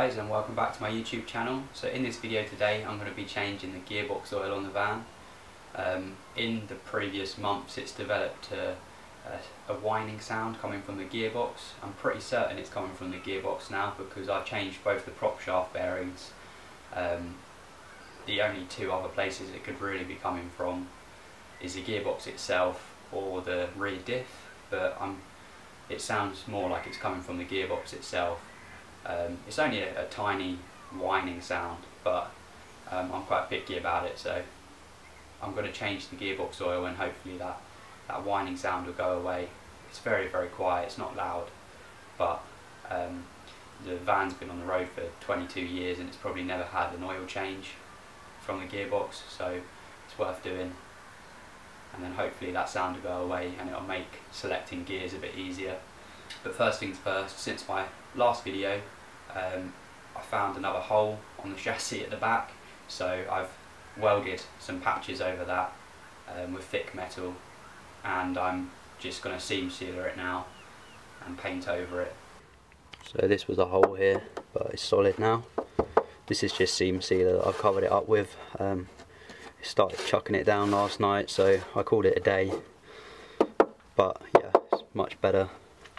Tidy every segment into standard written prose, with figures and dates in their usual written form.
guys, and welcome back to my YouTube channel. So in this video today I'm going to be changing the gearbox oil on the van. In the previous months it's developed a whining sound coming from the gearbox. I'm pretty certain it's coming from the gearbox now because I've changed both the prop shaft bearings. The only two other places it could really be coming from is the gearbox itself or the rear diff, but it sounds more like it's coming from the gearbox itself. It's only a tiny whining sound, but I'm quite picky about it, so I'm going to change the gearbox oil and hopefully that whining sound will go away. It's very, very quiet, it's not loud, but the van's been on the road for 22 years and it's probably never had an oil change from the gearbox, so it's worth doing. And then hopefully that sound will go away and it'll make selecting gears a bit easier. But first things first, since my last video I found another hole on the chassis at the back, so I've welded some patches over that with thick metal, and I'm just going to seam sealer it now and paint over it. So this was a hole here, but it's solid now. This is just seam sealer that I've covered it up with. Started chucking it down last night, so I called it a day, but yeah, it's much better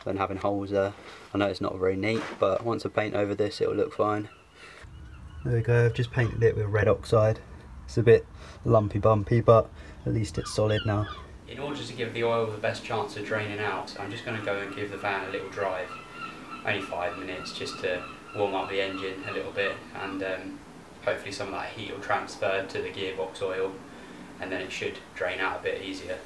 than having holes there. I know it's not very neat, but once I paint over this it'll look fine. There we go, I've just painted it with red oxide. It's a bit lumpy bumpy, but at least it's solid now. In order to give the oil the best chance of draining out, I'm just going to go and give the van a little drive, only 5 minutes, just to warm up the engine a little bit, and hopefully some of that heat will transfer to the gearbox oil and then it should drain out a bit easier.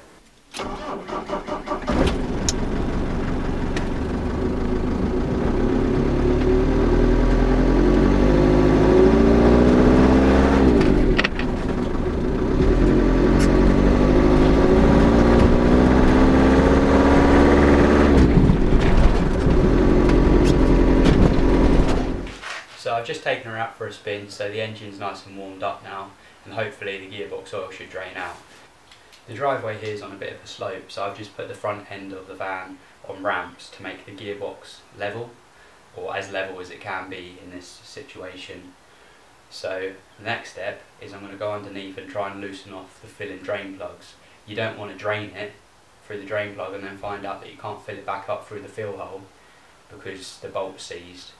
So I've just taken her out for a spin, so the engine's nice and warmed up now, and hopefully the gearbox oil should drain out. The driveway here is on a bit of a slope, so I've just put the front end of the van on ramps to make the gearbox level, or as level as it can be in this situation. So the next step is I'm going to go underneath and try and loosen off the fill and drain plugs. You don't want to drain it through the drain plug and then find out that you can't fill it back up through the fill hole because the bolt's seized.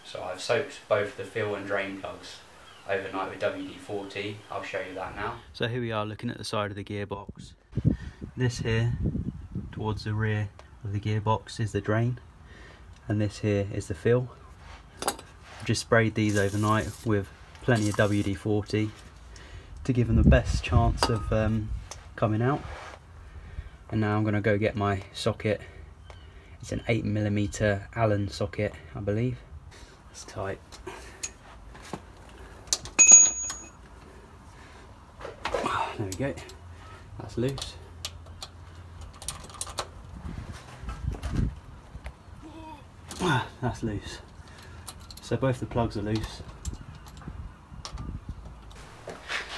So I've soaked both the fill and drain plugs overnight with WD-40. I'll show you that now. So here we are looking at the side of the gearbox. This here, towards the rear of the gearbox, is the drain, and this here is the fill. I've just sprayed these overnight with plenty of WD-40 to give them the best chance of coming out. And now I'm going to go get my socket. It's an 8mm Allen socket, I believe. It's tight. There we go. That's loose. That's loose. So both the plugs are loose.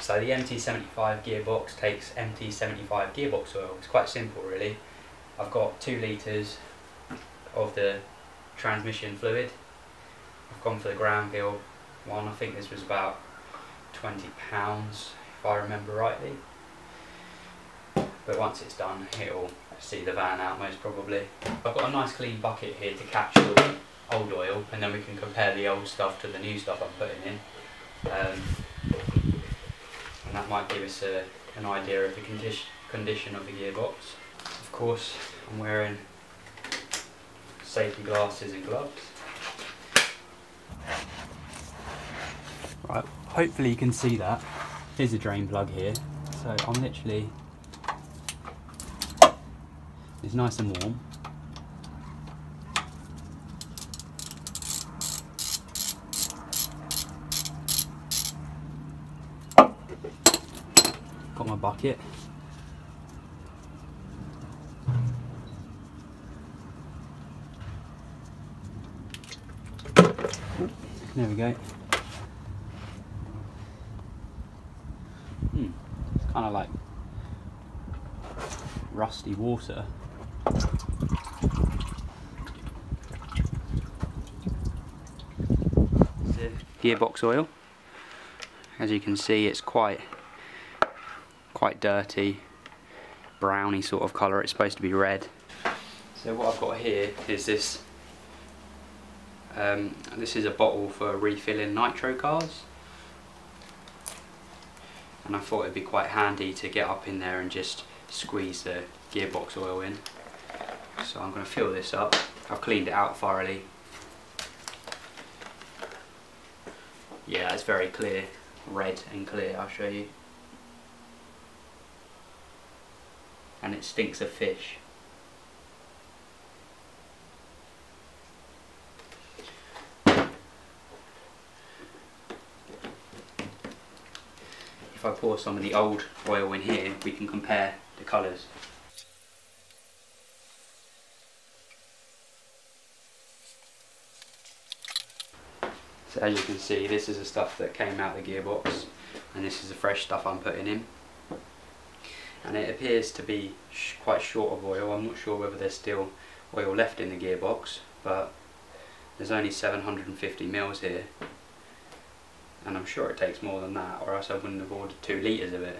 So the MT75 gearbox takes MT75 gearbox oil. It's quite simple really. I've got 2 litres of the transmission fluid. I've gone for the Granville one. I think this was about £20 if I remember rightly. But once it's done, it'll see the van out most probably. I've got a nice clean bucket here to catch the old oil, and then we can compare the old stuff to the new stuff I'm putting in. And that might give us an idea of the condition of the gearbox. Of course, I'm wearing safety glasses and gloves. Right, hopefully you can see that. Here's a drain plug here, so I'm literally, it's nice and warm. Got my bucket. There we go. It's kind of like rusty water. gearbox oil. As you can see, it's quite dirty, browny sort of colour. It's supposed to be red. So what I've got here is this. This is a bottle for refilling nitro cars, and I thought it'd be quite handy to get up in there and just squeeze the gearbox oil in. So I'm going to fill this up. I've cleaned it out thoroughly. Yeah, it's very clear, red and clear. I'll show you. And it stinks of fish. If I pour some of the old oil in here, we can compare the colours. So as you can see, this is the stuff that came out of the gearbox, and this is the fresh stuff I'm putting in. And it appears to be quite short of oil. I'm not sure whether there's still oil left in the gearbox, but there's only 750 mils here, and I'm sure it takes more than that, or else I wouldn't have ordered 2 litres of it.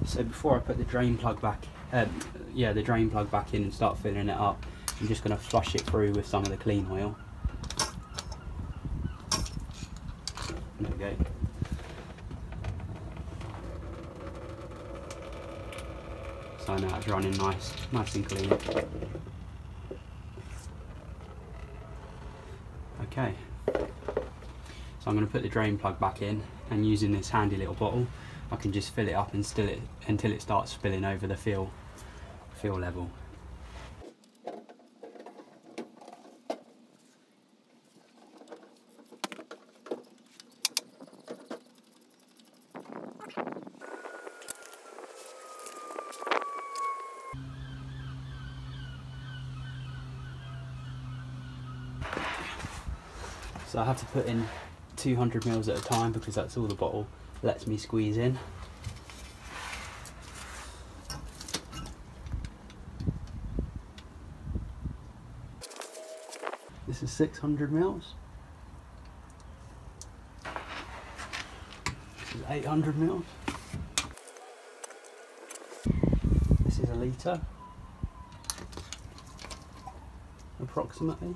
So before I put the drain plug back, the drain plug back in and start filling it up, I'm just going to flush it through with some of the clean oil. There we go. So now it's running nice and clean. Okay. So I'm going to put the drain plug back in, and using this handy little bottle, I can just fill it up and still it until it starts spilling over the fill level. So I have to put in 200 mils at a time because that's all the bottle lets me squeeze in. This is 600 mils. This is 800 mils. This is a litre, approximately.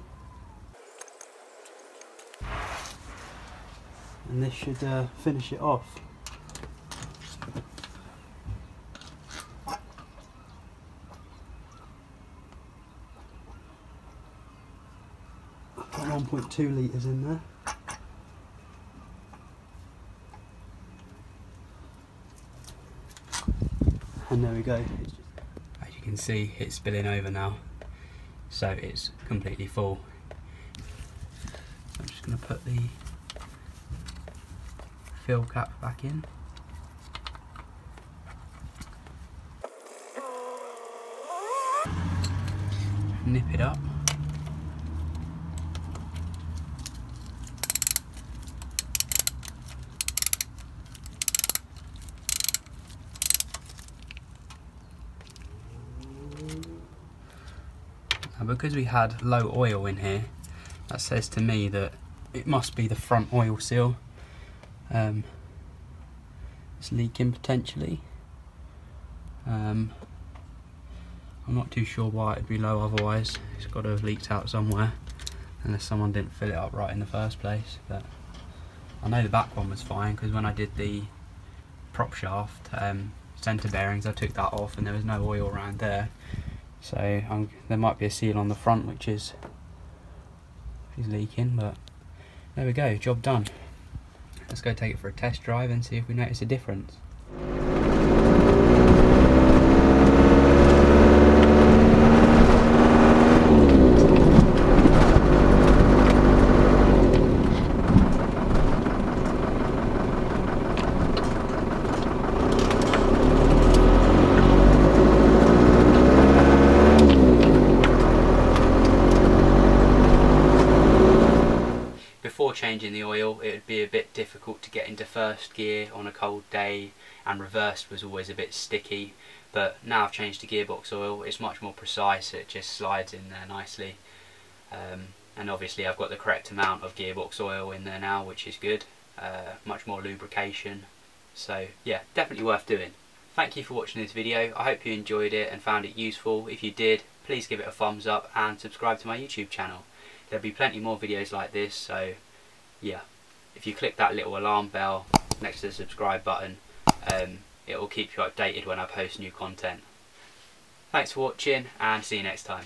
And this should finish it off. I've got 1.2 litres in there. And there we go. As you can see, it's spilling over now, so it's completely full. I'm just going to put the fill cap back in. Nip it up. Now because we had low oil in here, that says to me that it must be the front oil seal. It's leaking potentially. I'm not too sure why it'd be low otherwise. It's got to have leaked out somewhere, unless someone didn't fill it up right in the first place. But I know the back one was fine, because when I did the prop shaft centre bearings, I took that off and there was no oil around there. So there might be a seal on the front which is leaking, but there we go, job done. Let's go take it for a test drive and see if we notice a difference. Before changing the oil, it would be a bit difficult to get into first gear on a cold day, and reversed was always a bit sticky, but now I've changed to gearbox oil, it's much more precise, it just slides in there nicely. and obviously I've got the correct amount of gearbox oil in there now, which is good. Much more lubrication, so yeah, definitely worth doing. Thank you for watching this video. I hope you enjoyed it and found it useful. If you did, please give it a thumbs up and subscribe to my YouTube channel. There'll be plenty more videos like this, so yeah, if you click that little alarm bell next to the subscribe button, it will keep you updated when I post new content. Thanks for watching and see you next time.